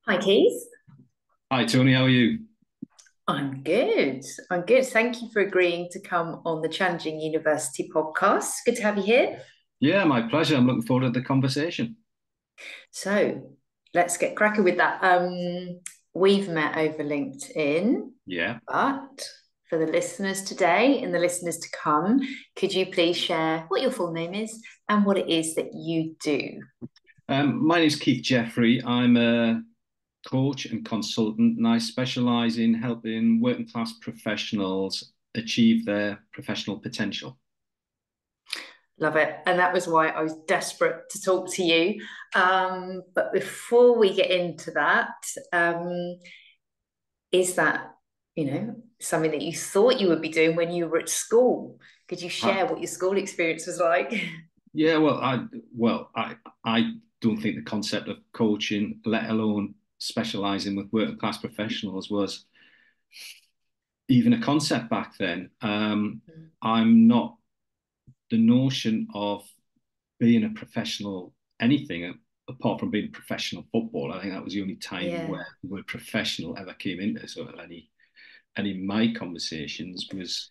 Hi, Keith. Hi Tony, how are you? I'm good. I'm good. Thank you for agreeing to come on the Challenging University podcast. Good to have you here. Yeah, my pleasure. I'm looking forward to the conversation. So let's get cracking with that. We've met over LinkedIn, Yeah. but for the listeners today and the listeners to come, could you please share what your full name is and what it is that you do? My name is Keith Jeffrey. I'm a coach and consultant, and I specialize in helping working class professionals achieve their professional potential. Love it. And that was why I was desperate to talk to you. But before we get into that, um, is that, something that you thought you would be doing when you were at school? Could you I, share what your school experience was like? yeah, well, I don't think the concept of coaching, let alone specializing with working class professionals, was even a concept back then. I'm not the notion of being a professional anything apart from being a professional footballer. I think that was the only time Yeah. where the word professional ever came into sort of any of my conversations was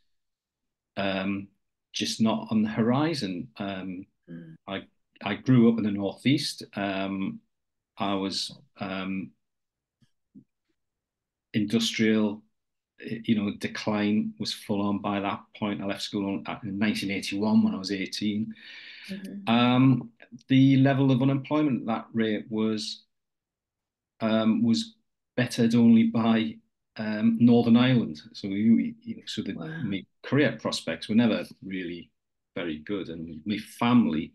um, just not on the horizon. Mm. I I grew up in the northeast. I was industrial. Decline was full on by that point. I left school in 1981 when I was 18. Mhm. Um, the level of unemployment at that rate was bettered only by Northern Ireland. So Wow. my career prospects were never really very good, and my family.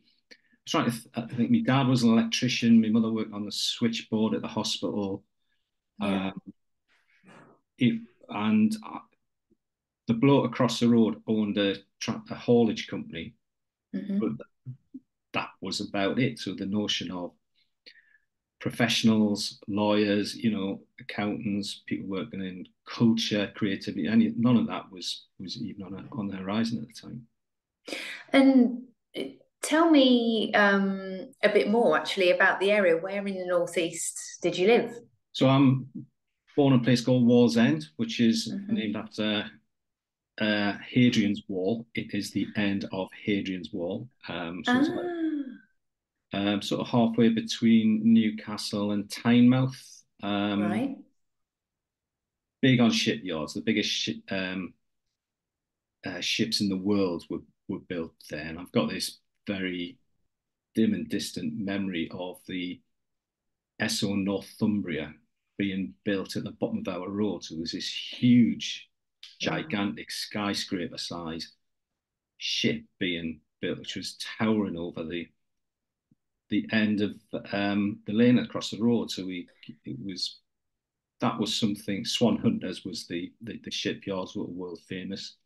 I think my dad was an electrician. My mother worked on the switchboard at the hospital. Yeah. Um, it, and the bloke across the road owned a haulage company, but Mhm. that was about it. So the notion of professionals, lawyers, accountants, people working in culture, creativity, none of that was even on the horizon at the time. And tell me a bit more actually about the area. Where in the northeast did you live? So I'm born in a place called Wallsend, which is Mhm. named after Hadrian's Wall. It is the end of Hadrian's Wall. So it's about Ah, sort of halfway between Newcastle and Tynemouth. right. Big on shipyards. The biggest ships in the world were built there. And I've got this very dim and distant memory of the Esso Northumbria being built at the bottom of our road. So there's this huge, Wow. gigantic skyscraper size ship being built, which was towering over the end of the lane across the road. So we it was that was something. Swan Hunters was the shipyards were world famous.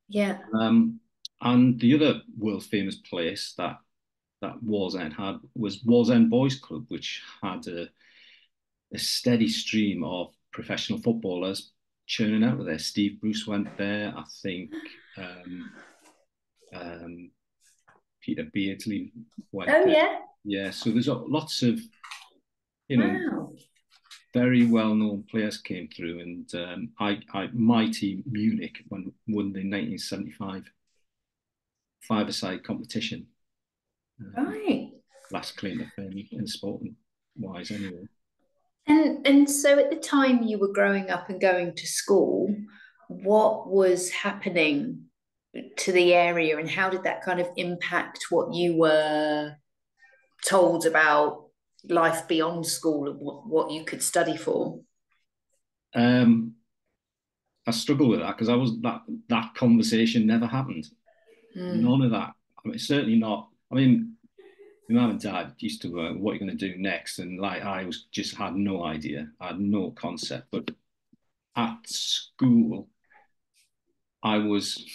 Yeah. Um, and the other world famous place that Wallsend had was Wallsend Boys Club, which had a steady stream of professional footballers churning out of there. Steve Bruce went there. I think um, Peter Beardsley went Oh, there. yeah. Yeah, so there's lots of you know Wow. very well known players came through, and my team Munich won the 1975 five-a-side competition. Um, Right. Last claim to fame in sporting wise, anyway. And so at the time you were growing up and going to school, what was happening to the area and how did that kind of impact what you were told about life beyond school and what you could study for? Um, I struggle with that because I was that conversation never happened. None Mm, of that. I mean, certainly not. I mean, my mum and dad used to what are you going to do next, and like I was just had no idea. I had no concept. But at school, I was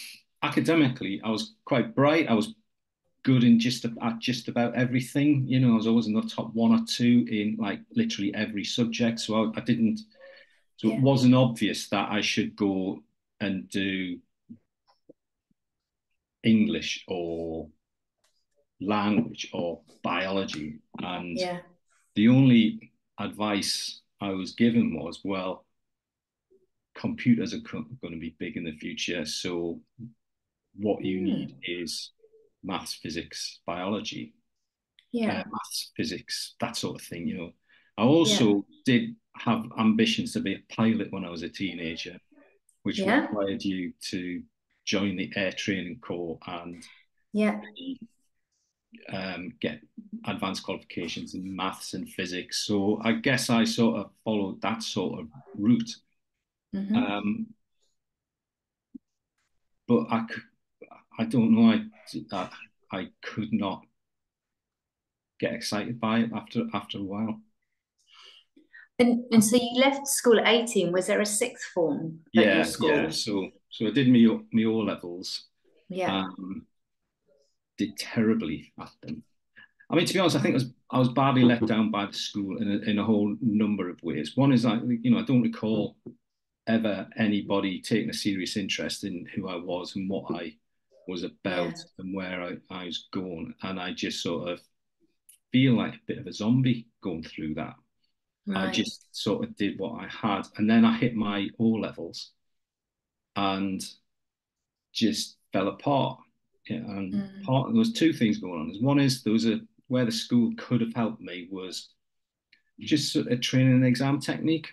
academically, I was quite bright. I was good in just about everything. I was always in the top one or two in like literally every subject. So I didn't. So it yeah, wasn't obvious that I should go and do English or language or biology. And yeah. the only advice I was given was, well, computers are going to be big in the future. So what you need Mm. is maths, physics, biology, Yeah. maths, physics, that sort of thing. I Yeah. also did have ambitions to be a pilot when I was a teenager, which Yeah. required you to join the Air Training Corps and Yeah. get advanced qualifications in maths and physics. So I guess I sort of followed that sort of route. Hmm. Um, but I don't know. I could not get excited by it after a while. And so you left school at 18. Was there a sixth form at your Yeah. school? So I did my O levels. Yeah. Um, did terribly at them. I mean, to be honest, I think Mm. I was badly let down by the school in a whole number of ways. One is that I don't recall ever anybody taking a serious interest in who I was and what I was Yeah. about and where I was going, and I just sort of feel like a bit of a zombie going through that. I Right. just sort of did what I had, and then I hit my O levels and just fell apart. Yeah, and Mm. there was two things going on. One is there was a where the school could have helped me was just sort of training an exam technique.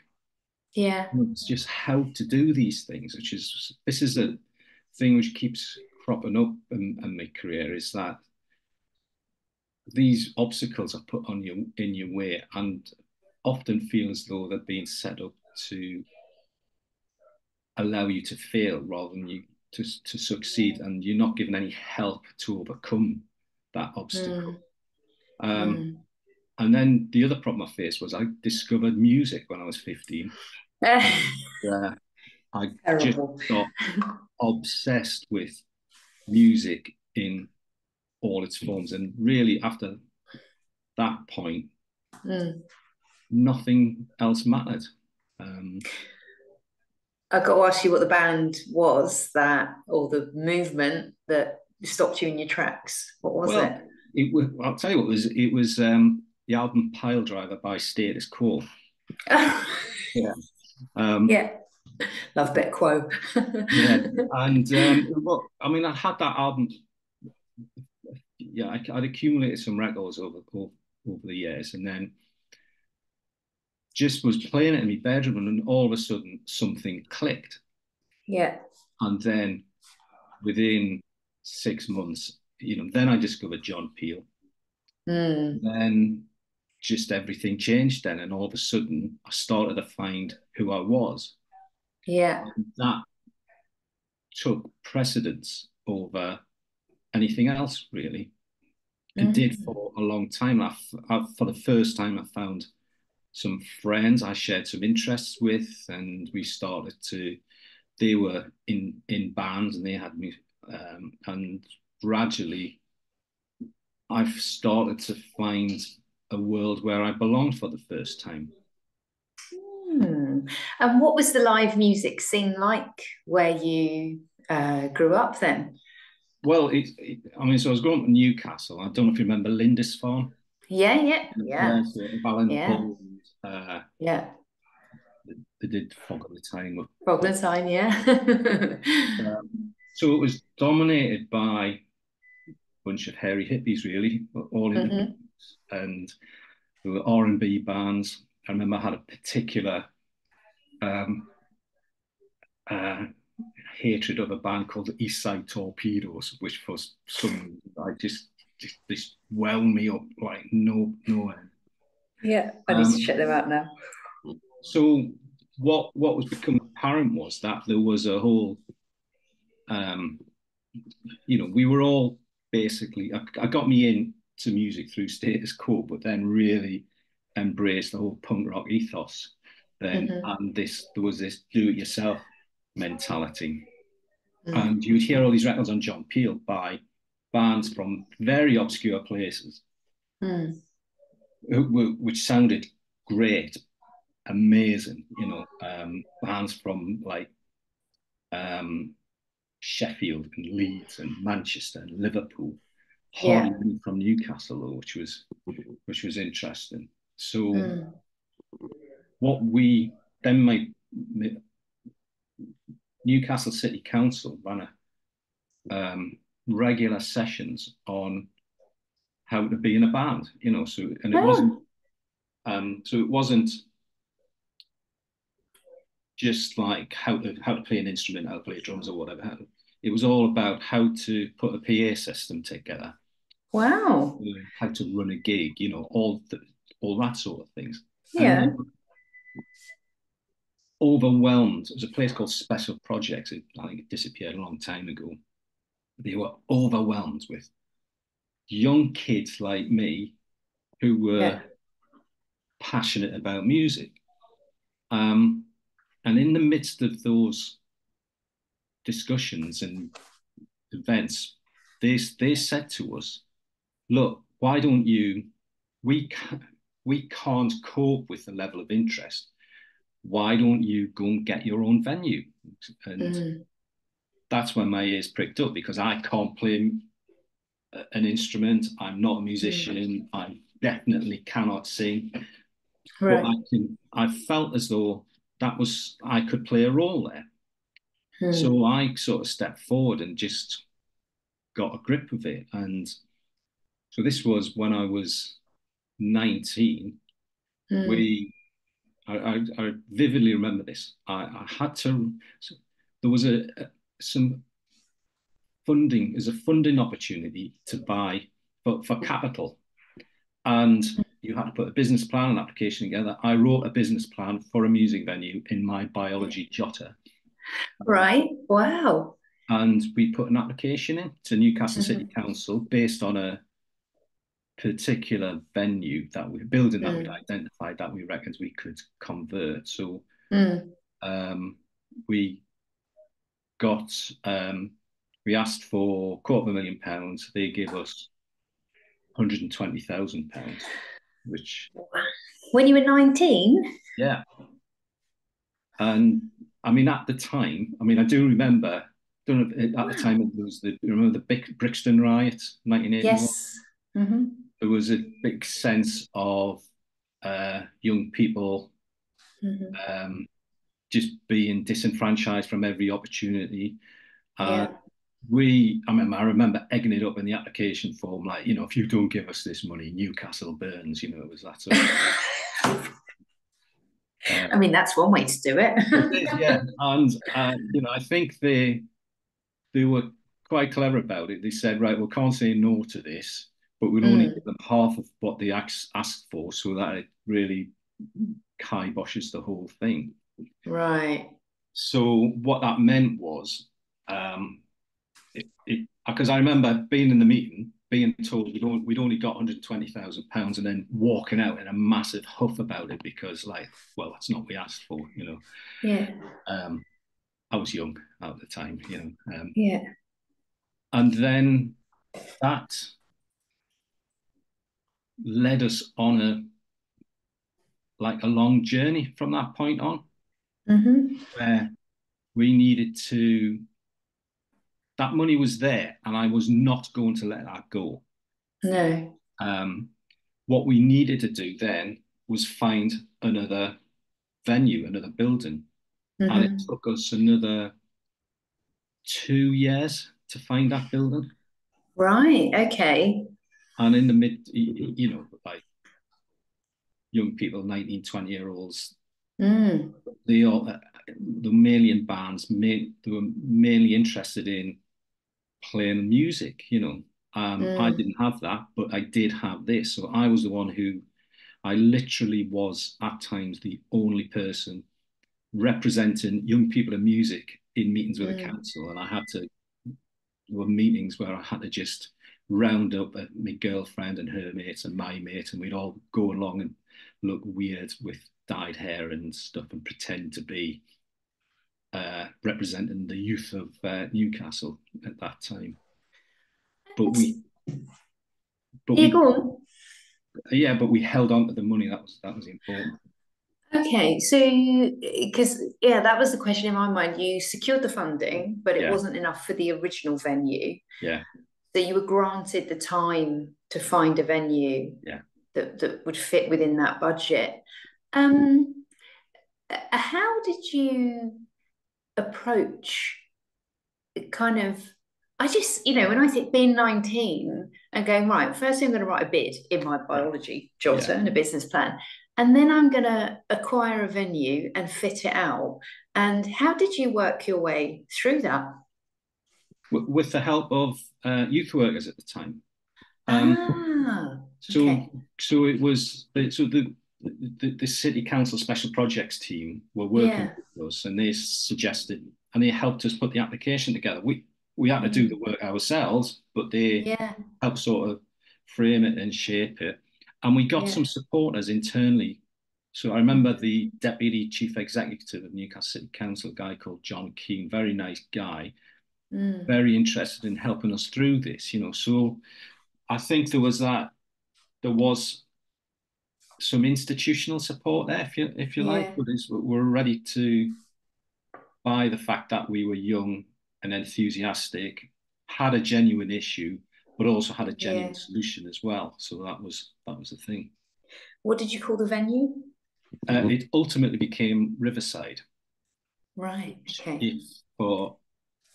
Yeah. It's just how to do these things, which is this is a thing which keeps cropping up in my career is that these obstacles are put on you in your way and often feel as though they're being set up to allow you to fail rather than you to succeed, and you're not given any help to overcome that obstacle. Mm. Um, Mm. and then the other problem I faced was I discovered music when I was 15. And I just Terrible. got obsessed with music in all its forms. And really, after that point, Mm. nothing else mattered. Um, I got to ask you what the band was that, or the movement that stopped you in your tracks. What was it? well, I'll tell you what it was the album Pile Driver by Status Quo. Yeah. Um, Yeah, love bit quo. yeah. And well, I mean, I had that album. Yeah, I'd accumulated some records over the years, and then just was playing it in my bedroom, and then all of a sudden something clicked, Yeah. and then within 6 months, then I discovered John Peel. Mm. Then just everything changed then, and all of a sudden I started to find who I was. Yeah. And that took precedence over anything else, really, and did Mm. for a long time. For the first time, I found some friends I shared some interests with, and we started to. They were in bands, and they had me, and gradually, I've started to find a world where I belonged for the first time. Mm. And what was the live music scene like where you grew up then? Well, I mean, so I was growing up in Newcastle. I don't know if you remember Lindisfarne. Yeah, yeah, Yeah, yeah, so Alan yeah, Paul, and, yeah. they did Fog of the Time. Proglantine, yeah. So it was dominated by a bunch of hairy hippies, really, all into Hmm. boots, and there were R&B bands. I remember I had a particular um, uh, hatred of a band called the East Side Torpedoes, which for some I just wound me up like no end. Yeah, I need to Um, check them out now. so what was becoming apparent was that there was a whole um, we were all basically, I got me into music through Status Quo, but then really embraced the whole punk rock ethos then, Hmm. and there was this do-it-yourself mentality. Mm. And you would hear all these records on John Peel by bands from very obscure places, Mm. which sounded great, amazing, bands from like um, Sheffield and Leeds and Manchester and Liverpool, hardly Yeah. any from Newcastle though, which was interesting. So Mm. what we then my Newcastle City Council ran a regular sessions on how to be in a band, you know. So and it wasn't Oh, so it wasn't just like how to play an instrument, how to play drums or whatever. It was all about how to put a PA system together, wow. how to run a gig, you know, all that sort of things. And they Yeah. were overwhelmed. There was a place called Special Projects. I think it disappeared a long time ago. They were overwhelmed with young kids like me who were Yeah. passionate about music. Um, and in the midst of those discussions and events, they said to us, "Look, why don't you? We can't, we can't cope with the level of interest. Why don't you go and get your own venue?" And Mm, that's when my ears pricked up because I can't play an instrument. I'm not a mm. musician. I definitely cannot sing. But Right. I felt as though that was I could play a role there. So Mm, I sort of stepped forward and just got a grip of it. And so this was when I was 19. mm. We I vividly remember this. I had to. So there was some funding. There's a funding opportunity to buy for capital, and you had to put a business plan and application together. I wrote a business plan for a music venue in my biology jotter, Right. Wow. and we put an application in to Newcastle City Mhm. Council based on a particular venue that we building that we'd Mm, identified that we reckoned we could convert. So mm. um, we got we asked for £250,000. They gave us £120,000, which When you were 19? yeah. And I mean, at the time, I mean, I do remember. Don't know if, at the time Wow. it was the remember the big Brixton riot, 1981. Yes. Hmm. There was a big sense of young people Hmm. um, just being disenfranchised from every opportunity. Uh, Yeah. I remember egging it up in the application form, like, you know, if you don't give us this money, Newcastle burns, you know, it was that sort of. Uh, I mean, that's one way to do it is, it. yeah. And, you know, I think they were quite clever about it. They said, right, we can't say no to this, but we'll only give Mm, them half of what they asked for so that it really kiboshes the whole thing. right. So what that meant was, um, because I remember being in the meeting, being told we'd only got £120,000, and then walking out in a massive huff about it because, like, well, that's not what we asked for, you know. Yeah. Um, I was young at the time, you know, Yeah. and then that led us on a long journey from that point on, Hmm. where we needed to. That money was there, and I was not going to let that go. No. Um, what we needed to do then was find another venue, another building. And it Hmm. took us another 2 years to find that building. Right. Okay. And in the mid, you know, like young people, 19, 20-year olds, Mm, they all, the mainly in bands, they were mainly interested in playing music, you know. I mm, didn't have that, but I did have this. So I was the one who I literally was at times the only person representing young people in music in meetings with the mm. council, and I had to there were meetings where I had to just round up my girlfriend and her mates and my mate, and we'd all go along and look weird with dyed hair and stuff and pretend to be representing the youth of Newcastle at that time. But we, but Yeah, go we, on. yeah, but we held on to the money. That was important. Okay, so because yeah, that was the question in my mind. You secured the funding, but it Yeah, wasn't enough for the original venue. yeah, So you were granted the time to find a venue yeah. that would fit within that budget. Um, How did you approach kind of, I just, when I think being 19 and going, right, first I'm going to write a bid in my Yeah, biology yeah. jotter and a business plan, and then I'm going to acquire a venue and fit it out. And how did you work your way through that? With the help of youth workers at the time. Um, Ah, so okay. so it was so the city council special projects team were working Yeah. with us, and they suggested and they helped us put the application together. We had to do the Mm, work ourselves, but they yeah. helped sort of frame it and shape it. And we got Yeah. some supporters internally. So I remember Mm, the deputy chief executive of Newcastle City Council, a guy called John Keane, very nice guy, mm, very interested in helping us through this. So I think there was some institutional support there, if you like, yeah. but we're ready to buy the fact that we were young and enthusiastic, had a genuine issue, but also had a genuine Yeah. solution as well. So that was the thing. What did you call the venue? It ultimately became Riverside, Right. which Okay.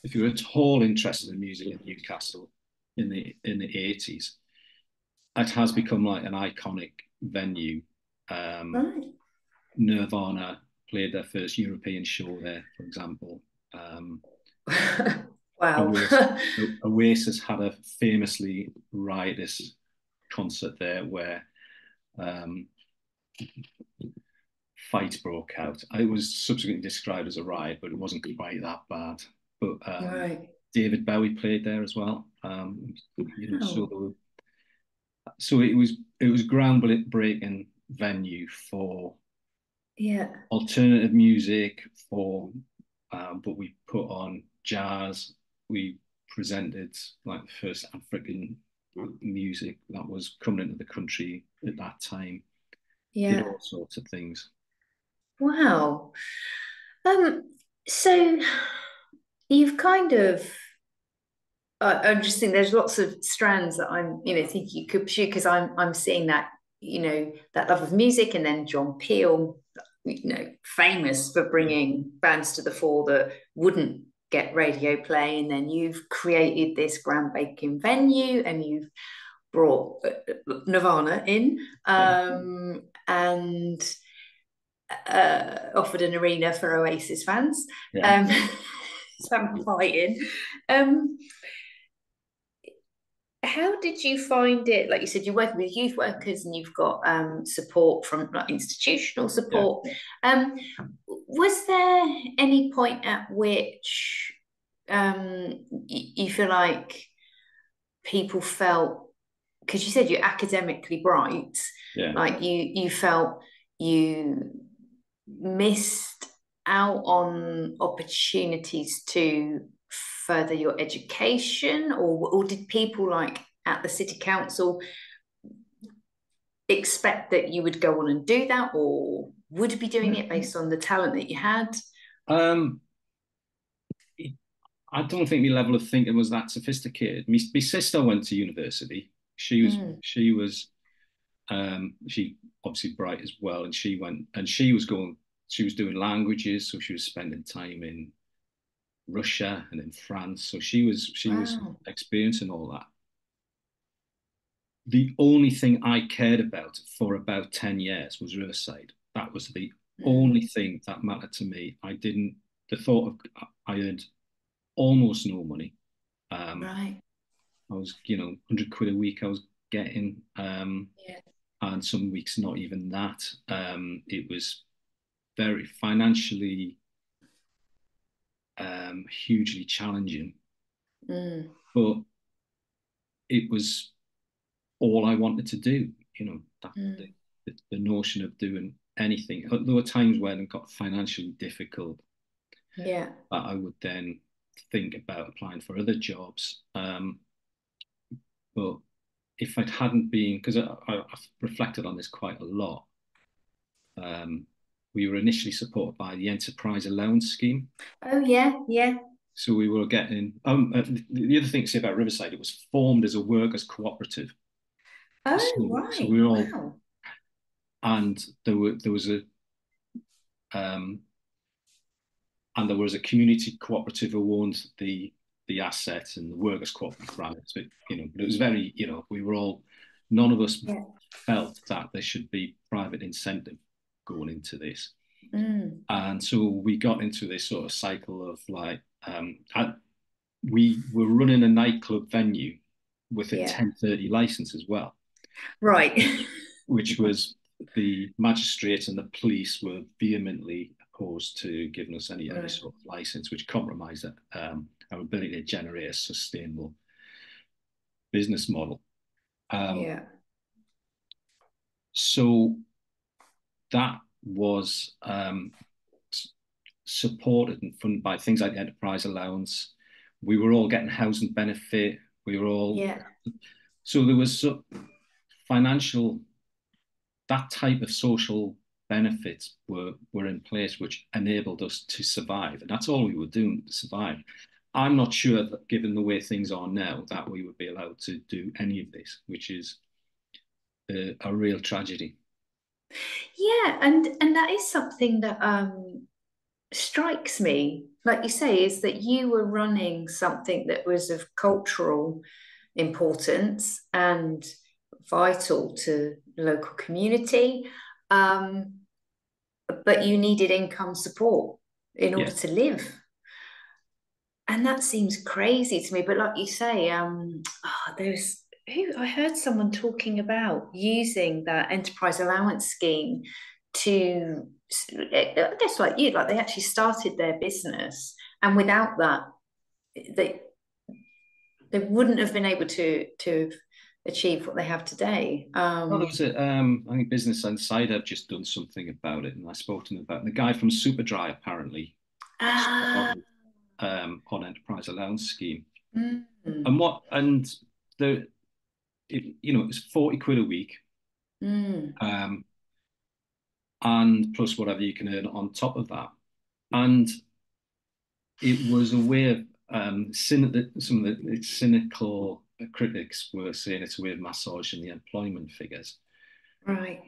if you're at all interested in music in Newcastle in the 80s, it has become like an iconic venue. Um, Right. Nirvana played their first European show there, for example. Um, Wow. Oasis, Oasis had a famously riotous concert there where um, fights broke out. It was subsequently described as a riot, but it wasn't quite that bad. But Right. David Bowie played there as well. Wow. So it was groundbreaking venue for Yeah. alternative music but we put on jazz. We presented like the first African music that was coming into the country at that time. Did Yeah. all sorts of things. Wow. Um, so you've kind of I'm just thinking there's lots of strands that I'm, thinking you could pursue because I'm seeing that, that love of music and then John Peel, famous for bringing bands to the fore that wouldn't get radio play, and then you've created this groundbreaking venue and you've brought Nirvana in Yeah, and offered an arena for Oasis fans. yeah. Um, so I'm fighting. Um, how did you find it? Like you said, you're working with youth workers and you've got support from like institutional Yeah. support. Um, was there any point at which you feel like people felt, because you said you're academically bright, Yeah. like you felt you missed out on opportunities to further your education, or did people like at the city council expect that you would go on and do that, or would be doing it based on the talent that you had? Um, I don't think my level of thinking was that sophisticated. My sister went to university. Mm, She obviously bright as well, and she was doing languages, so she was spending time in Russia and in France. So she was wow. experiencing all that. The only thing I cared about for about 10 years was Riverside. That was the only Mm, thing that mattered to me. The thought of, I earned almost no money. Um, right. I was, 100 quid a week I was getting, Yeah. and some weeks not even that. It was very financially hugely challenging, Mm, but it was all I wanted to do. That mm, the notion of doing anything. There were times when it got financially difficult yeah. that I would then think about applying for other jobs. But if I hadn't been, because I've reflected on this quite a lot, we were initially supported by the Enterprise Allowance Scheme. Oh yeah. Yeah. So we were getting, the other thing to say about Riverside, it was formed as a workers' cooperative. Oh So right. we were all, Wow. and there was um, and there was a community cooperative who owned the assets, and the workers cooperative ran it. So, but it was very, we were all, none of us Yeah. felt that there should be private incentive going into this. Mm. And so we got into this sort of cycle of like, we were running a nightclub venue with a Yeah. 1030 license as well, Right. which was the magistrate and the police were vehemently opposed to giving us any Right. sort of license, which compromised our ability to generate a sustainable business model. Um, Yeah. so that was supported and funded by things like the enterprise allowance. We were all getting housing benefit. We were all Yeah. so there was financial, that type of social benefits were in place, which enabled us to survive, and that's all we were doing to survive. I'm not sure that, given the way things are now, that we would be allowed to do any of this, which is a real tragedy. Yeah, and that is something that strikes me, like you say, is that you were running something that was of cultural importance and vital to the local community, um, but you needed income support in order Yeah. to live. And that seems crazy to me. But like you say, there's who I heard someone talking about using that enterprise allowance scheme to, I guess, like you, like they actually started their business, and without that, they they wouldn't have been able to achieve what they have today. No, there was I think Business Insider have just done something about it, and I spoke to them about it. And the guy from Superdry apparently Ah, started on enterprise allowance scheme, and mm, what and the it was 40 quid a week, mm, um, and plus whatever you can earn on top of that, and it was a way of some of the cynical critics were saying it's a way of massaging the employment figures. right.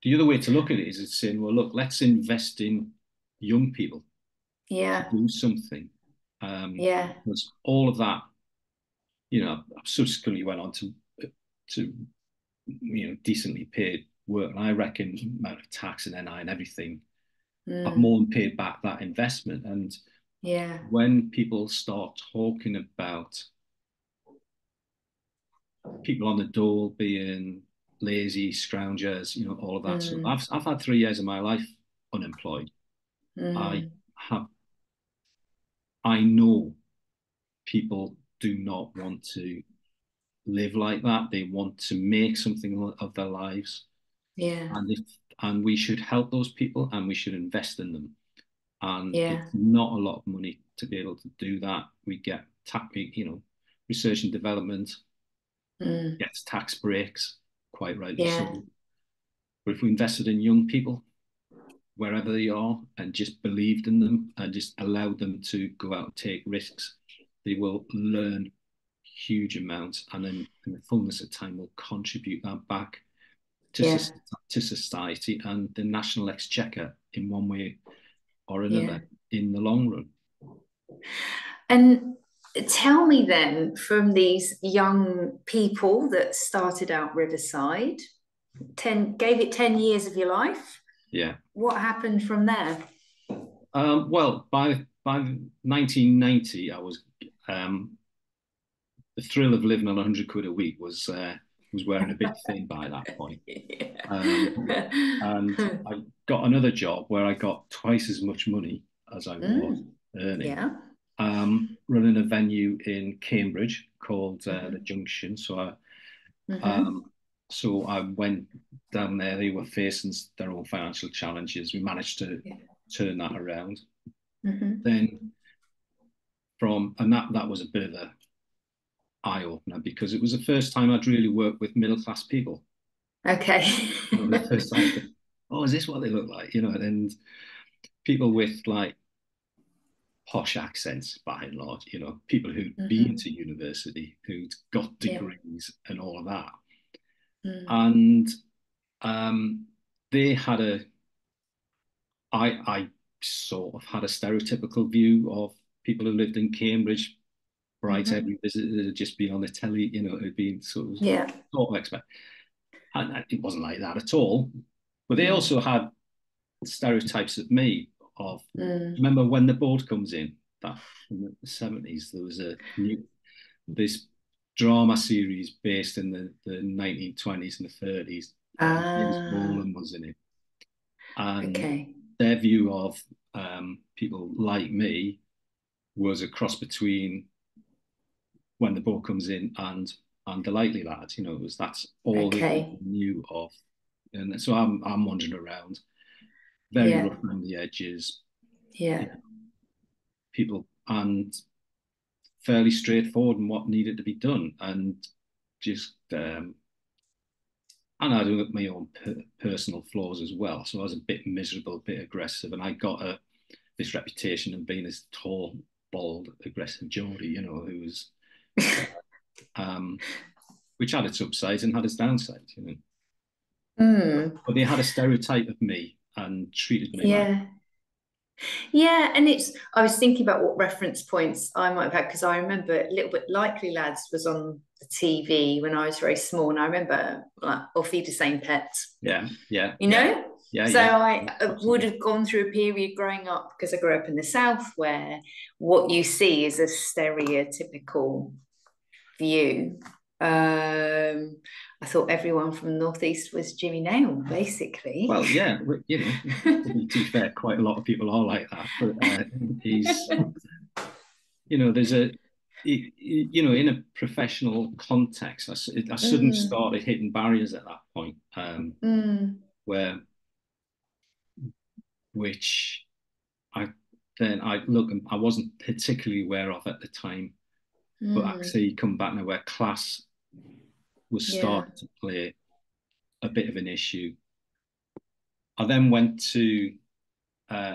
The other way to look at it is it's saying, well, look, let's invest in young people to Yeah, do something. yeah, Because all of that, subsequently went on to decently paid work. And I reckon the amount of tax and NI and everything, I've more mm, than paid back that investment. And yeah, when people start talking about people on the dole being lazy, scroungers, all of that stuff, mm, I've had 3 years of my life unemployed. I mm, have I know people do not want to live like that. They want to make something of their lives, yeah, and if and we should help those people, and we should invest in them. And yeah, it's not a lot of money to be able to do that. We get research and development mm, gets tax breaks, quite rightly so. yeah, But if we invested in young people, wherever they are, and just believed in them and just allowed them to go out and take risks, they will learn huge amounts, and then in the fullness of time will contribute that back to, yeah, to society and the national exchequer in one way or yeah. another in the long run. And tell me then, from these young people that started out Riverside, 10 gave it 10 years of your life. Yeah. What happened from there? Well, by 1990, I was the thrill of living on 100 quid a week was wearing a bit thin by that point. And I got another job where I got twice as much money as I was Mm, earning, yeah. running a venue in Cambridge called the Hmm. Junction. Hmm. Um, so I went down there. They were facing their own financial challenges. We managed to Yeah. turn that around. Hmm. Then that was a bit of a eye opener because it was the first time I'd really worked with middle class people. Okay. The first time I thought, oh, is this what they look like? And people with like posh accents by and large, people who'd been Hmm. to university, who'd got Yeah. degrees and all of that. Mm. And um, they had I sort of had a stereotypical view of people who lived in Cambridge, bright, Hmm. every visitor had just been on the telly, it had been Yeah. sort of expect. And it wasn't like that at all. But they Mm. also had stereotypes of me of, Mm. remember when the boat comes in, that in the 70s, there was this drama series based in the 1920s and the 30s. James Ah, Bolan was in it. And okay. their view of people like me was a cross between when the boat comes in and the likely lads. It was that's all they Okay. knew of. And so I'm wandering around, very Yeah. rough around the edges, Yeah. you know, people and fairly straightforward in what needed to be done, and just and I had my own personal flaws as well. So I was a bit miserable, a bit aggressive, and I got this reputation of being this tall, bald, aggressive Geordie, who was, um, which had its upsides and had its downsides. Mm. But they had a stereotype of me and treated me like, Yeah. Yeah, and I was thinking about what reference points I might have had because I remember a little bit Likely Lads was on the TV when I was very small, and I remember like Off Eat the Same Pets, yeah, yeah, you yeah, know? yeah, So yeah, I would absolutely. have gone through a period growing up because I grew up in the South where what you see is a stereotypical view. I thought everyone from the Northeast was Jimmy Nail, basically. Well, yeah, to be too fair, quite a lot of people are like that. But he's, there's in a professional context, I suddenly Mm, started hitting barriers at that point, mm, where which I then I look, I wasn't particularly aware of at the time, but mm, actually come back now where class was yeah. starting to play a bit of an issue. I then went to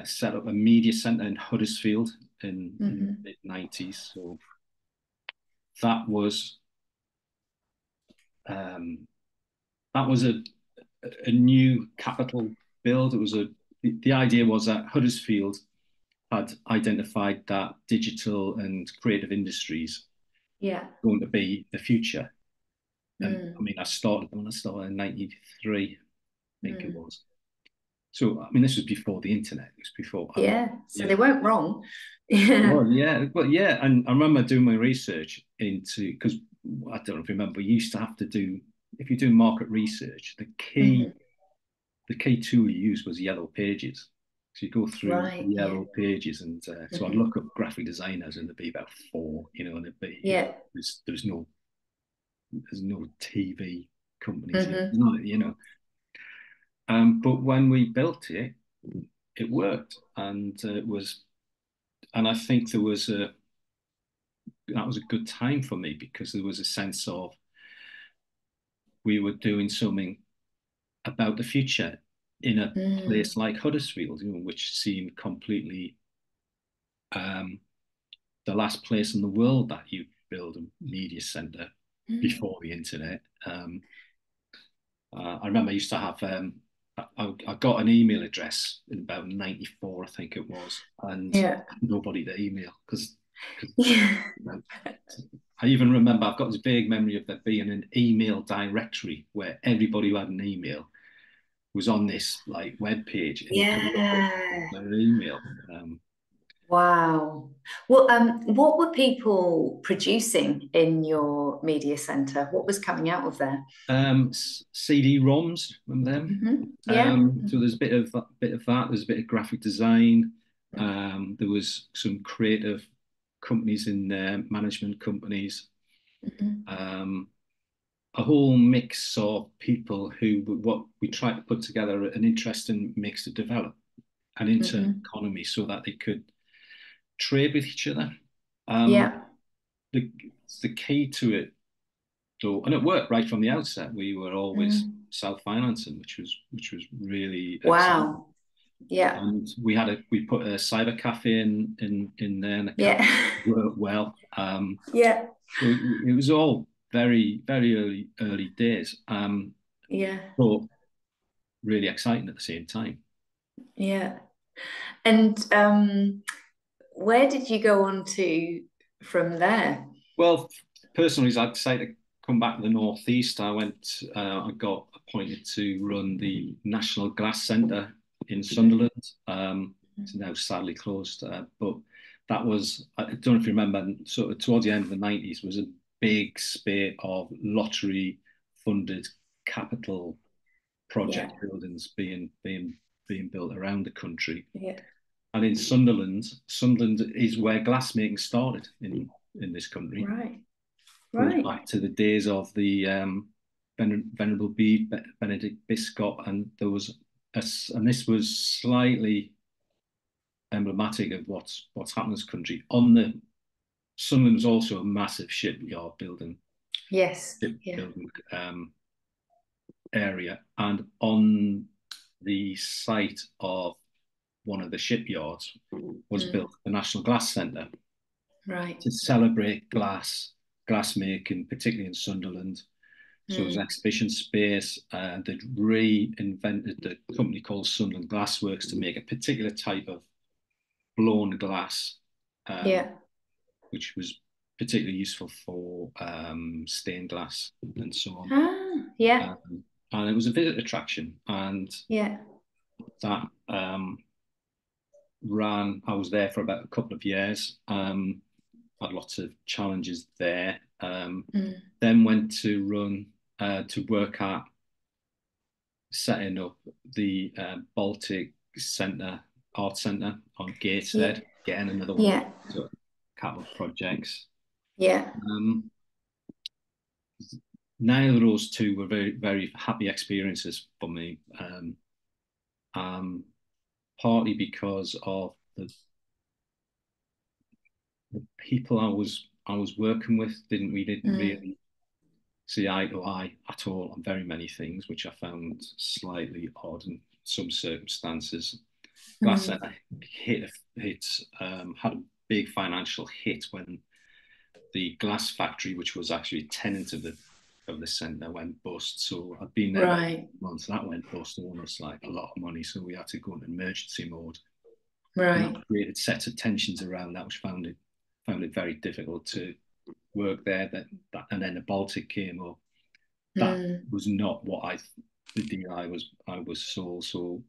set up a media centre in Huddersfield in the Hmm. mid 90s. So that was um, that was a new capital build. It was the idea was that Huddersfield had identified that digital and creative industries Yeah. going to be the future. And I Mm, mean, I started when I started in '93, I think it mm. was. So I mean, this was before the internet. It was before, Yeah. So you they know. weren't wrong. Yeah. Well, yeah, and I remember doing my research into because I don't know if you remember, you used to have to do if you do market research, Hmm. the key tool you used was Yellow Pages. So you go through Right. Yeah. Yellow Pages, and so I'd Hmm. look up graphic designers, and there'd be about four, and it'd be Yeah. there's no TV companies, Hmm. not, but when we built it, it worked, and and I think that was a good time for me because there was a sense of we were doing something about the future in a Mm, place like Huddersfield, which seemed completely um, the last place in the world that you build a media center mm. before the internet. I remember I used to have I got an email address in about '94, I think it was, and Yeah. nobody to email because Yeah. I even remember I've got this vague memory of there being an email directory where everybody who had an email was on this like web page and you could look up Yeah. their email. Wow. Well, what were people producing in your media center? What was coming out of there? CD-ROMs, remember them? Yeah. So there's a bit of that. There's a bit of graphic design. There was some creative companies in there, management companies. Mm-hmm. Um, a whole mix of people who what we tried to put together an interesting mix to develop an internal Mm-hmm. economy so that they could trade with each other. Um, Yeah. the the key to it though, and it worked right from the outset. We were always Mm. self-financing, which was really exciting. Wow. Yeah. And we put a cyber cafe in there, and the cafe Yeah. worked well. Yeah. So it was all very early days, Yeah. but really exciting at the same time. Yeah. And where did you go on to from there? Well, personally, I'd say to come back to the northeast. I got appointed to run the National Glass Centre in Sunderland. It's now sadly closed, but that was, I don't know if you remember, sort of towards the end of the 90s was a big spate of lottery funded capital Yeah, project buildings being built around the country. yeah. And in Sunderland, Sunderland is where glassmaking started in this country. Right, Goes right. back to the days of the Venerable Bede, Benedict Biscott, and there was and this was slightly emblematic of what's happened in this country. On the Sunderland was also a massive Yes, yeah. shipbuilding area, and on the site of one of the shipyards was built Mm, the National Glass Centre right. to celebrate glass making, particularly in Sunderland. So it was an Mm, exhibition space. They'd reinvented the company called Sunderland Glassworks to make a particular type of blown glass, um, yeah. which was particularly useful for stained glass and so on. Ah, yeah, And it was a visit attraction, and yeah. that ran. I was there for about a couple of years. Had lots of challenges there. Mm, Then went to work at setting up the Baltic Centre Art Centre on yeah, Gateshead, getting another one of yeah, those sort of capital projects. yeah. Um, Neither of those two were very happy experiences for me. Um, Partly because of the people I was working with didn't Mm, really see eye to eye at all on very many things, which I found slightly odd in some circumstances. Glass mm, Centre had a big financial hit when the glass factory, which was actually a tenant of the centre, went bust. So I'd been there about right, months. That went bust, almost like a lot of money. So we had to go into emergency mode, and that right. created sets of tensions around that, which found it very difficult to work there. And then the Baltic came up. That Mm, was not what the deal I was sold. So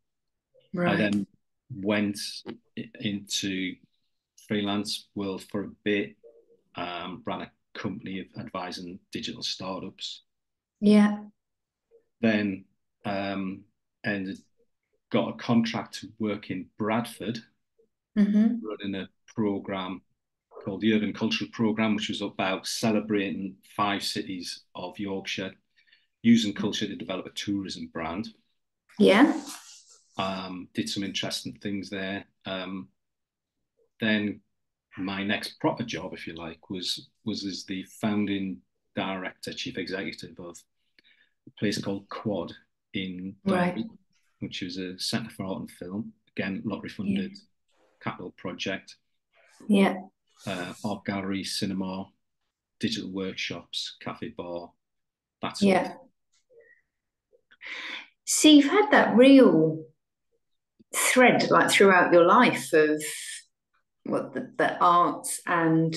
I right. then went into freelance world for a bit, ran a company of advising digital startups, Yeah. then um, ended got a contract to work in Bradford, Mm-hmm. running a program called the Urban Cultural Program, which was about celebrating 5 cities of Yorkshire, using culture to develop a tourism brand. Yeah. Did some interesting things there. Then my next proper job, if you like, was as the founding director, chief executive of a place called Quad in Right. Derby, which was a centre for art and film. Again, lottery Yeah. funded capital project. Yeah. Art gallery, cinema, digital workshops, cafe bar, that sort of thing. Yeah. See, you've had that real thread like throughout your life of what the arts and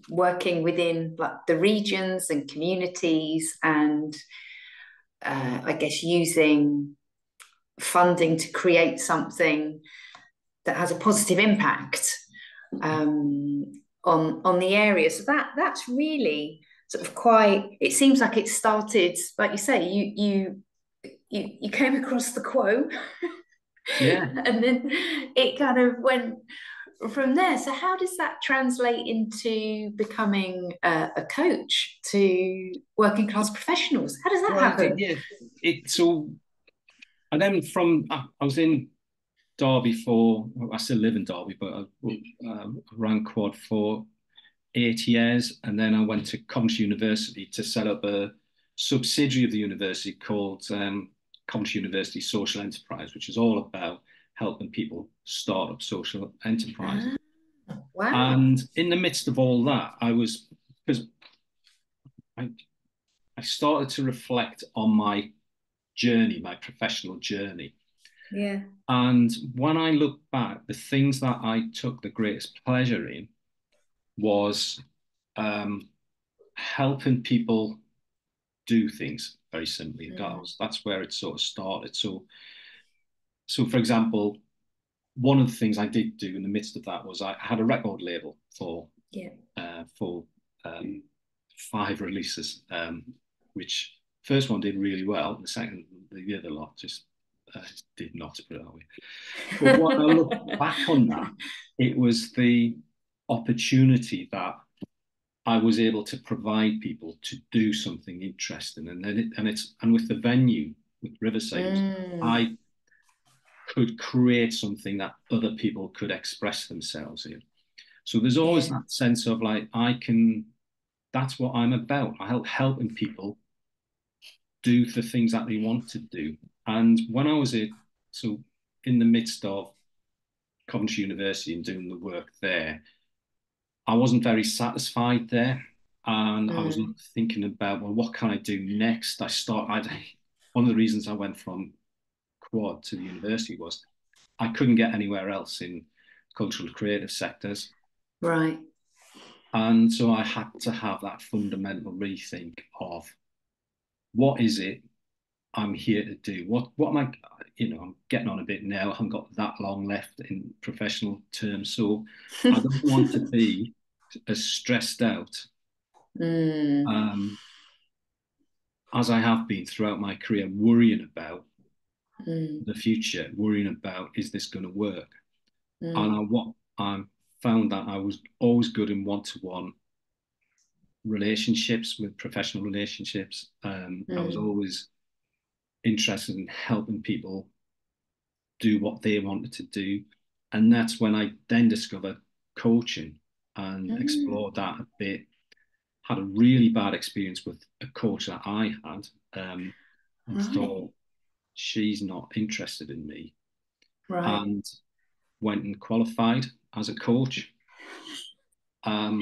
working within like the regions and communities and I guess using funding to create something that has a positive impact on the area. So that's really sort of quite. It seems like it started, like you say, you came across the quote, Yeah, and then it kind of went from there. So how does that translate into becoming a coach to working class professionals? How does that well, happen? yeah. So, and then I was in Derby for, I still live in Derby, but I ran Quad for 8 years. And then I went to Coventry University to set up a subsidiary of the university called Coventry University Social Enterprise, which is all about helping people start up social enterprises. Ah, wow. And in the midst of all that, because I, I started to reflect on my journey, my professional journey. Yeah. And when I look back, the things that I took the greatest pleasure in was um, helping people do things very simply. Mm. That's where it sort of started. So for example, one of the things I did do in the midst of that was I had a record label Yeah. for um, 5 releases, which first one did really well. The second, the other lot just did not, put it that way. But when I look back on that, it was the opportunity that I was able to provide people to do something interesting, and then and with the venue with Riverside, Mm. I could create something that other people could express themselves in. So there's always Yeah. that sense of like I can. That's what I'm about. I help helping people do the things that they want to do. And when I was so in the midst of Coventry University and doing the work there, I wasn't very satisfied there. And I was Mm. thinking about, well, what can I do next? One of the reasons I went from quad to the university was I couldn't get anywhere else in cultural creative sectors. Right. And so I had to have that fundamental rethink of what is it I'm here to do? What am I, I'm getting on a bit now. I haven't got that long left in professional terms. So I don't want to be as stressed out Mm. um, as I have been throughout my career, worrying about Mm. the future, worrying about is this going to work? And Mm. what I found that I was always good in one-to-one relationships with professional relationships. I was Mm. always interested in helping people do what they wanted to do. And that's when I then discovered coaching and Mm. explored that a bit. Had a really bad experience with a coach that I had and Right. thought, she's not interested in me. Right. And went and qualified as a coach. Love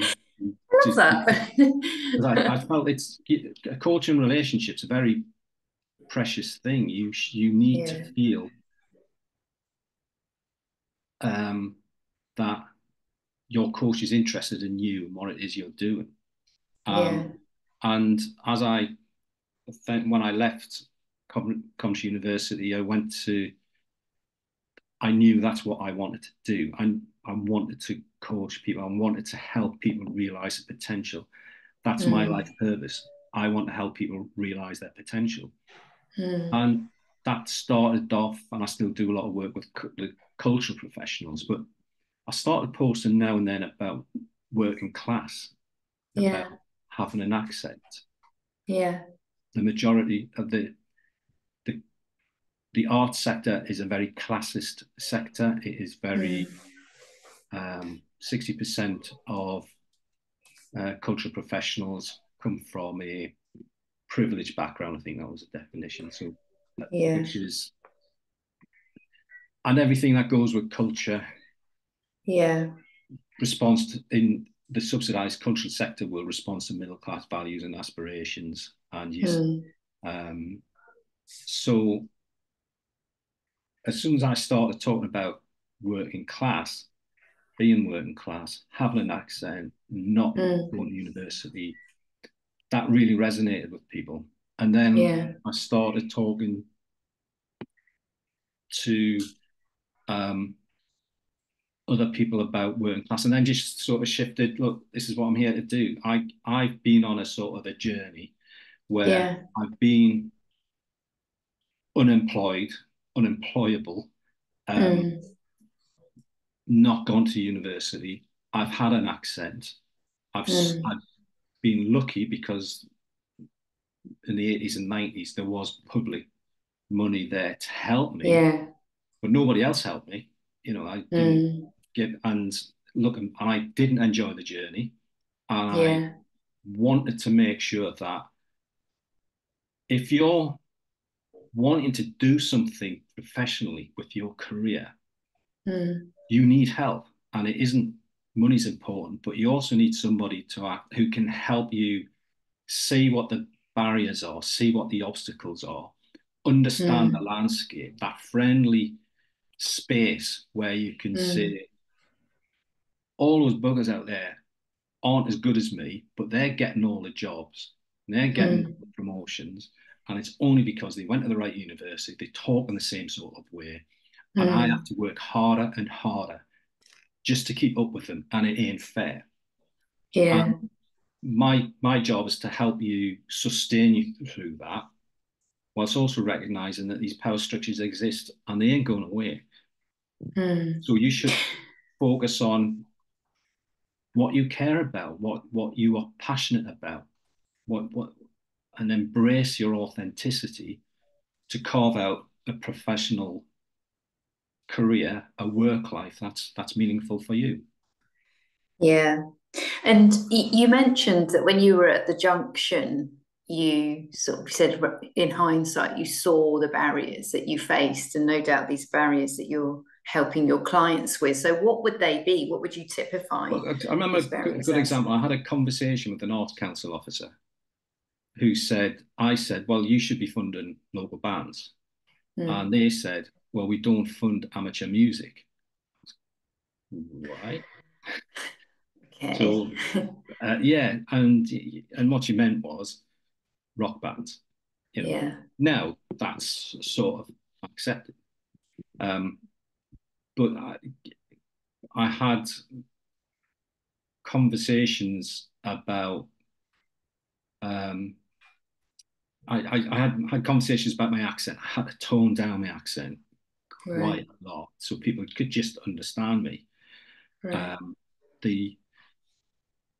Just because I that. felt it's a coaching relationship's a very precious thing. You need to Yeah. feel um, that your coach is interested in you and what it is you're doing. Yeah. And as when I left Coventry University, I knew that's what I wanted to do. I wanted to coach people. I wanted to help people realize the potential. That's my life Mm. purpose. I want to help people realize their potential. Mm. And that started off, and I still do a lot of work with the cultural professionals, but I started posting now and then about working class, about Yeah. having an accent. Yeah. The majority of the the art sector is a very classist sector. It is very Mm. 60% of cultural professionals come from a privileged background. I think that was a definition. So, Yeah. which is, and everything that goes with culture Yeah. responds to, in the subsidized cultural sector will respond to middle class values and aspirations. And Mm. um, so as soon as I started talking about working class, being working class, having an accent, not Mm. going to university, that really resonated with people. And then Yeah. I started talking to um, other people about working class, and then just sort of shifted. Look, this is what I'm here to do. I've been on a sort of a journey where Yeah. I've been unemployed, unemployable, um, Mm. not gone to university. I've had an accent. I've Mm. been lucky because in the 80s and 90s there was public money there to help me, Yeah. but nobody else helped me. I didn't Mm. get and look, and I didn't enjoy the journey, and I Yeah. wanted to make sure that if you're wanting to do something professionally with your career, Mm. you need help. And it isn't money's important, but you also need somebody to act who can help you see what the barriers are, see what the obstacles are, understand the Mm, landscape, that friendly space where you can mm, say, all those buggers out there aren't as good as me, but they're getting all the jobs, and they're getting mm, the promotions, and it's only because they went to the right university, they talk in the same sort of way, and I have mm. to work harder and harder just to keep up with them, and it ain't fair. And Yeah. my job is to help you sustain you through that, whilst also recognizing that these power structures exist and they ain't going away. Mm, So you should focus on what you care about, what you are passionate about, what and embrace your authenticity to carve out a professional career, a work life that's meaningful for you. yeah. And you mentioned that when you were at the junction, you sort of said in hindsight, you saw the barriers that you faced, and no doubt these barriers that you're helping your clients with. So, what would they be? What would you typify Well, I remember these a barriers good as? example. I had a conversation with an arts council officer who said, I said, well, you should be funding local bands. And Mm, they said, well, we don't fund amateur music. Right. okay. So, yeah. And what you meant was rock bands, you know. Yeah. Now that's sort of accepted. Um, but I had conversations about um, I had conversations about my accent. I had to tone down my accent quite Right. a lot so people could just understand me. Right. Um, the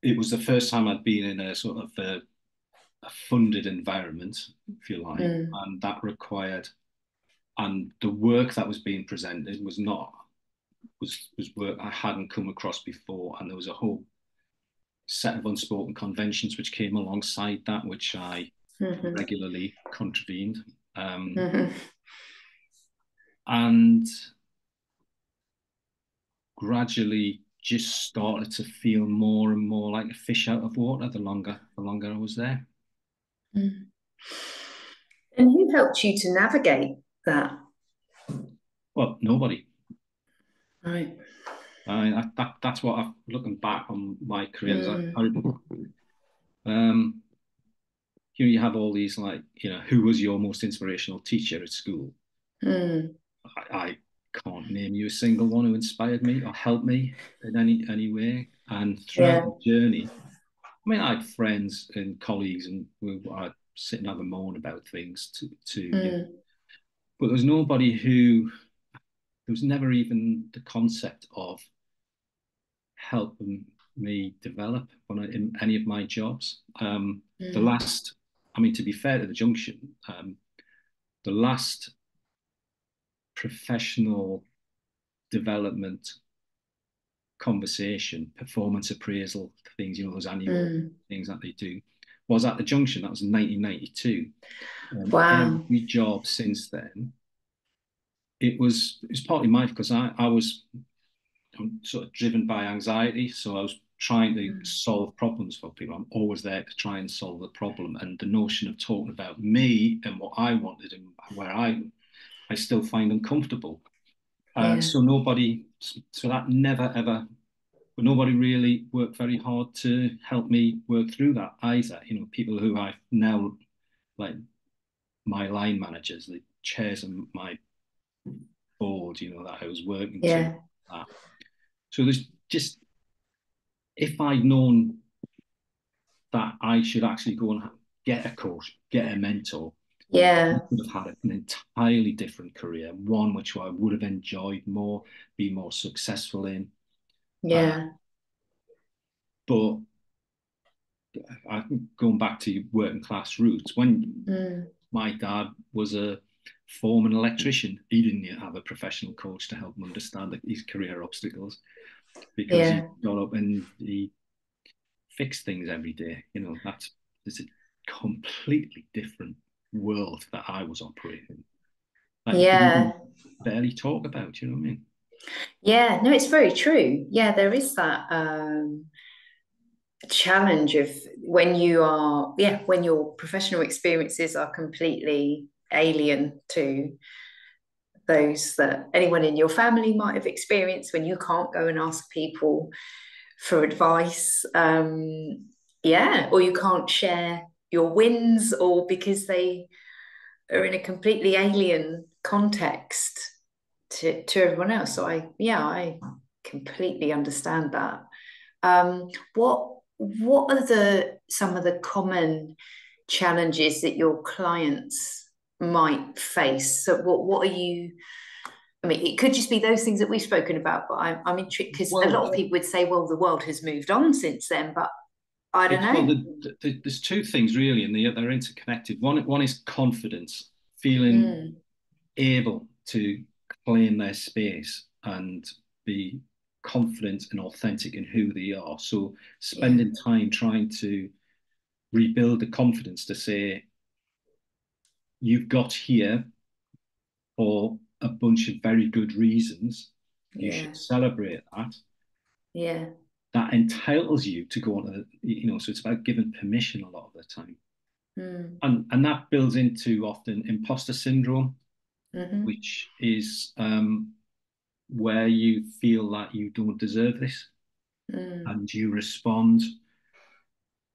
It was the first time I'd been in a sort of a funded environment, if you like, Mm, and that required and the work that was being presented was not was work I hadn't come across before, and there was a whole set of unspoken conventions which came alongside that, which I hmm, regularly contravened. hmm. And gradually just started to feel more and more like a fish out of water the longer I was there. Mm. And who helped you to navigate that? Well, nobody. Right. That's what I've looking back on my career. Mm, Um, you have all these like who was your most inspirational teacher at school? mm. I can't name you a single one who inspired me or helped me in any way. And throughout Yeah. the journey, I mean, I had friends and colleagues, and I'd sit and have a moan about things Mm, but there was nobody who there was never even the concept of helping me develop in any of my jobs. The mm, last, I mean, to be fair to the junction, the last professional development conversation, performance appraisal things, those annual mm. things that they do, was at the junction. That was in 1992. Wow. Every job since then, it was partly my because I'm sort of driven by anxiety, so I was trying to Mm, solve problems for people. I'm always there to try and solve the problem, and the notion of talking about me and what I wanted and where I still find uncomfortable. yeah. So that never ever, but nobody really worked very hard to help me work through that either. People who I now like my line managers, the chairs of my board, that I was working to. Yeah. That. So there's just, if I'd known that I should actually go and get a coach, get a mentor, I Yeah. would have had an entirely different career, one which I would have enjoyed more, be more successful in. Uh, Yeah. but going back to working class roots, when Mm, my dad was a foreman electrician, he didn't yet have a professional coach to help him understand his career obstacles because he yeah. got up and he fixed things every day. It's a completely different world that I was operating that you could even Yeah. barely talk about. You know what I mean? Yeah. No, it's very true. Yeah, there is that challenge of when you are, yeah, when your professional experiences are completely alien to those that anyone in your family might have experienced when you can't go and ask people for advice. Yeah, or you can't share your wins, or because they are in a completely alien context to everyone else. So I completely understand that. What are the some of the common challenges that your clients might face? So what are you? I mean, it could just be those things that we've spoken about, but I'm intrigued because a Well, lot of people would say, well, the world has moved on since then, but I don't it's well, know. there's two things really, and they're interconnected. One is confidence, feeling Mm, able to claim their space and be confident and authentic in who they are. So yeah, spending time trying to rebuild the confidence to say, you've got here for a bunch of very good reasons. You yeah, should celebrate that. yeah. That entitles you to go on to, so it's about giving permission a lot of the time. Mm, And that builds into often imposter syndrome, mm-hmm, which is where you feel that you don't deserve this mm, and you respond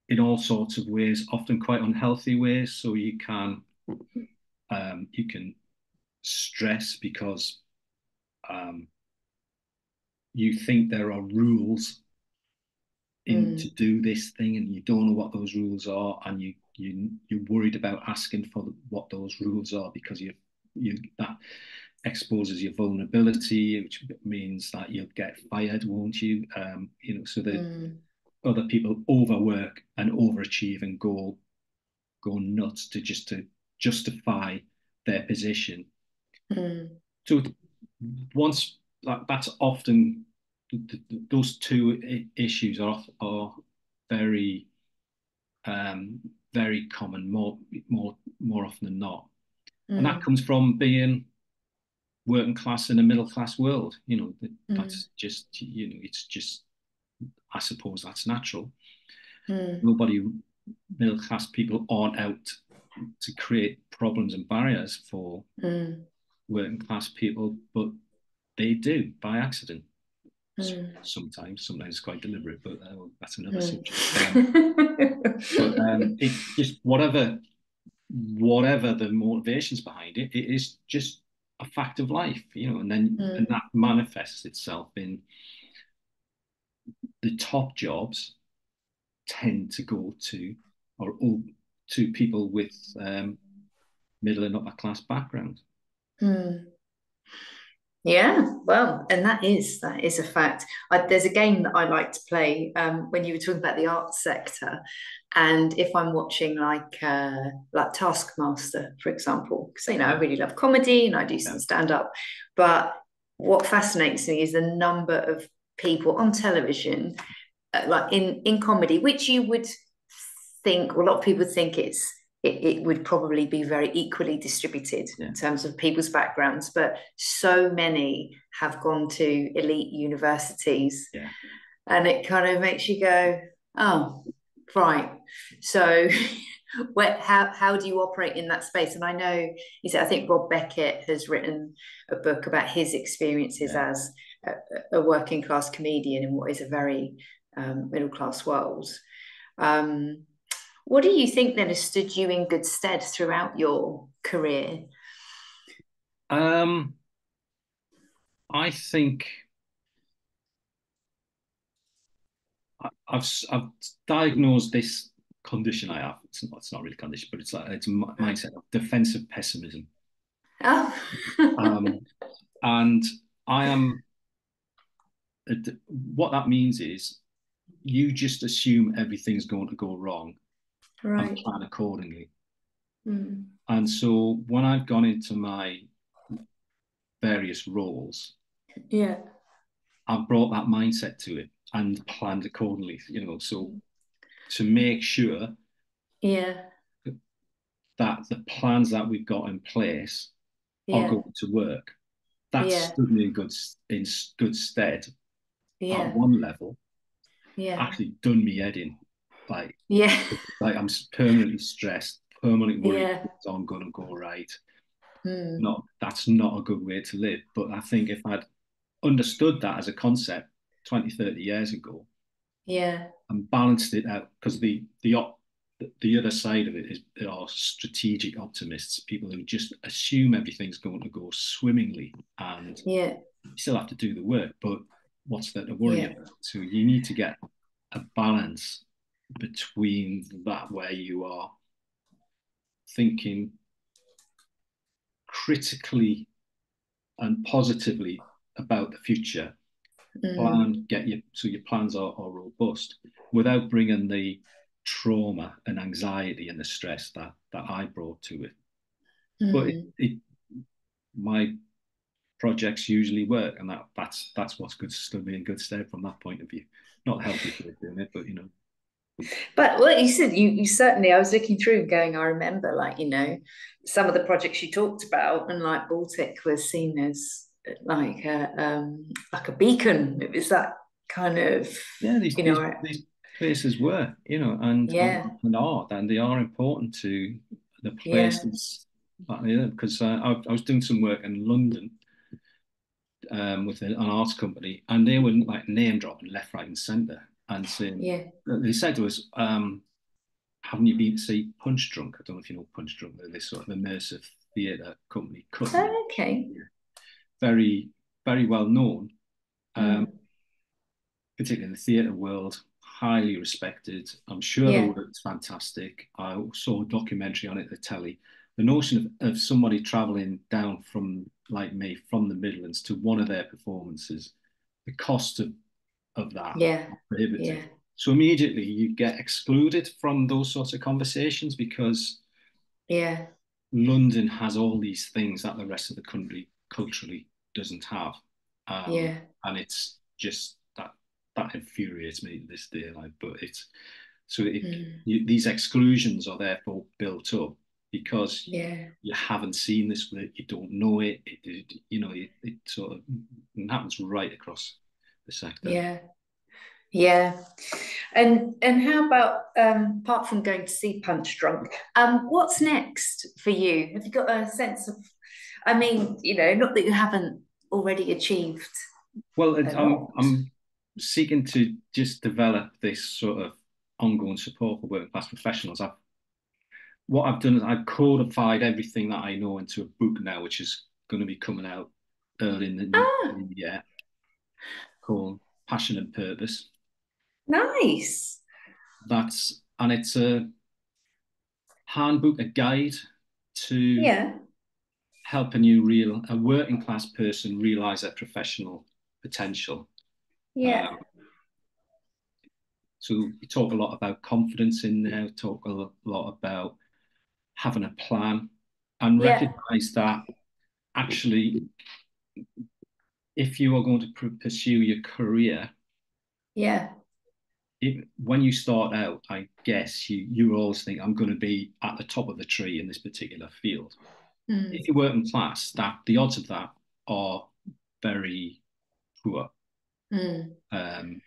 in all sorts of ways, often quite unhealthy ways. So you can stress because um, you think there are rules in to mm, do this thing and you don't know what those rules are, and you're worried about asking for what those rules are because you that exposes your vulnerability, which means that you'll get fired, won't you? So that mm, other people overwork and overachieve and go nuts to justify their position. mm, So once that's often those two issues are very very common, more often than not, and that mm, comes from being working class in a middle class world. mm, That's just it's just, I suppose that's natural. mm, Nobody Middle class people aren't out to create problems and barriers for mm, working class people, but they do by accident. mm, Sometimes it's quite deliberate, but that's another mm. subject. But it's just whatever the motivations behind it, it is just a fact of life, and Mm, that manifests itself in the top jobs tend to go to or to people with middle and upper class background. mm. Yeah, well, and that is a fact. There's a game that I like to play when you were talking about the arts sector, and if I'm watching like Taskmaster, for example, because I Yeah, really love comedy and I do yeah, some stand up, but what fascinates me is the number of people on television, like in comedy, which you would think, well, a lot of people think it would probably be very equally distributed yeah, in terms of people's backgrounds, but so many have gone to elite universities, yeah, and it kind of makes you go, oh, right. So, how do you operate in that space? And I know you said I think Rob Beckett has written a book about his experiences yeah. as a working class comedian in what is a very middle class world. Um, what do you think then has stood you in good stead throughout your career? Um, I think I've diagnosed this condition I have. It's not really a condition, but it's a mindset of defensive pessimism. Oh, Um, and I am what that means is you just assume everything's going to go wrong and right. plan accordingly. Mm, And so when I've gone into my various roles, yeah. I've brought that mindset to it and planned accordingly. So to make sure Yeah. that the plans that we've got in place are Yeah. going to work. That's Yeah. stood me in good stead at Yeah. one level. Yeah. Actually, done me head in, like Yeah. I'm permanently stressed, permanently worried Yeah. things aren't going to go right. Mm. Not That's not a good way to live. But I think if I'd understood that as a concept 20, 30 years ago Yeah. and balanced it out, because the other side of it is there are strategic optimists, people who just assume everything's going to go swimmingly, and Yeah. you still have to do the work, but what's there to worry Yeah. about? So you need to get a balance between that, where you are thinking critically and positively about the future, Mm. so your plans are robust without bringing the trauma and anxiety and the stress that I brought to it. But Mm. my projects usually work, and that's what's good, stood me in good stead from that point of view. Not healthy for doing it, but But what you said, you certainly, I was looking through and going, I remember, like, some of the projects you talked about, and like Baltic was seen as like a beacon. It was that kind of, yeah, these you these know, these places were, yeah, and they are important to the yeah, places. Because I was doing some work in London with an arts company, and they were like name dropping left, right, and centre, and saying yeah. they said to us, "Haven't you been to see Punch Drunk? I don't know if you know Punch Drunk. They're this sort of immersive theatre company, Oh, okay. very very well known, um, Mm. particularly in the theatre world, highly respected. I'm sure the Yeah, work's fantastic. I saw a documentary on it, the telly. The notion of somebody travelling down from, like me, from the Midlands to one of their performances, the cost of that yeah, prohibitive. yeah, So immediately you get excluded from those sorts of conversations because yeah, London has all these things that the rest of the country culturally doesn't have. yeah. And it's just that infuriates me to this day. Like, but it's so Mm. these exclusions are therefore built up because Yeah, you haven't seen this work, you don't know it. It sort of happens right across the sector. yeah, yeah. And how about apart from going to see Punch Drunk, what's next for you? Have you got a sense of, I mean, not that you haven't already achieved Well, a I'm lot. I'm seeking to just develop this sort of ongoing support for working class professionals. What I've done is I've codified everything that I know into a book now, which is going to be coming out early in the Ah, new year, called Passion and Purpose. nice. It's a handbook, a guide to Yeah, helping a working class person realize their professional potential. yeah, Um, so we talk a lot about confidence in there, talk a lot about having a plan, and yeah, recognize that actually, if you are going to pursue your career, yeah. when you start out, I guess you always think I'm going to be at the top of the tree in this particular field. If Mm, you work in class, that the odds of that are very poor, mm, um,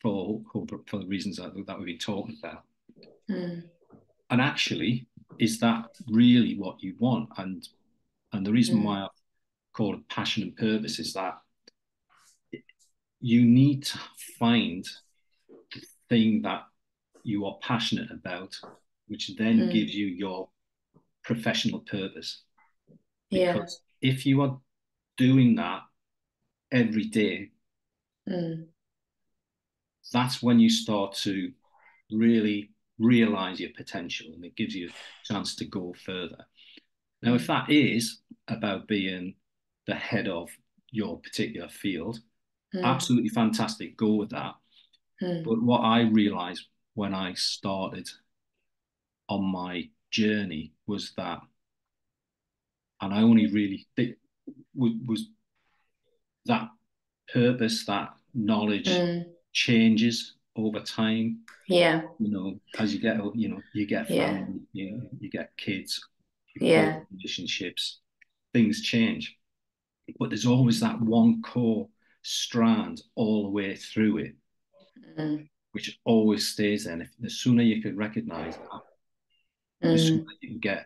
for the reasons that we've been talking about. mm, And actually, is that really what you want? And the reason why mm, I've called it passion and purpose is that you need to find the thing that you are passionate about, which then gives mm, you your professional purpose. yeah, Because if you are doing that every day, mm, that's when you start to really realize your potential, and it gives you a chance to go further. Now, if mm, that is about being the head of your particular field, mm, absolutely fantastic, go with that. mm, But what I realized when I started on my journey was that, and I only really think was that purpose, that knowledge mm, changes over time. yeah, As you get, you get yeah, family, you get kids, you build yeah, relationships, things change. But there's always that one core strand all the way through it, mm, which always stays there. And the sooner you can recognize that, the sooner Mm, you can get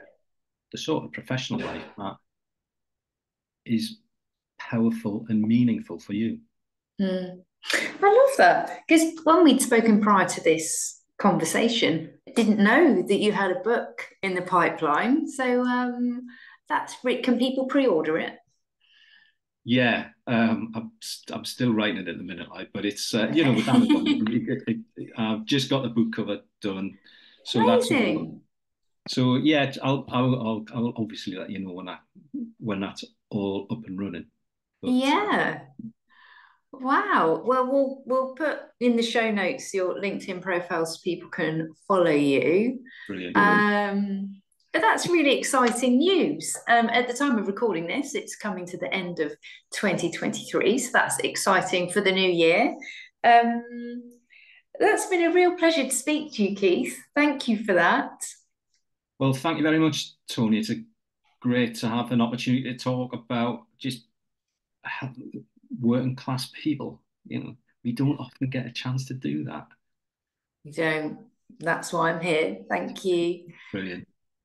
the sort of professional life that is powerful and meaningful for you. mm. I love that because when we'd spoken prior to this conversation, I didn't know that you had a book in the pipeline. So that's can people pre-order it? Yeah, I'm still writing it at the minute, like, but it's with Amazon, I've just got the book cover done, so that's all. Amazing. So yeah, I'll obviously let you know when that's all up and running. But Yeah. Wow. Well, we'll put in the show notes your LinkedIn profile so people can follow you. brilliant, But that's really exciting news. At the time of recording this, it's coming to the end of 2023, so that's exciting for the new year. Um, that's been a real pleasure to speak to you, Keith. Thank you for that. well, thank you very much, Tony. It's great to have an opportunity to talk about just working class people. We don't often get a chance to do that. You don't. That's why I'm here. Thank you. Brilliant.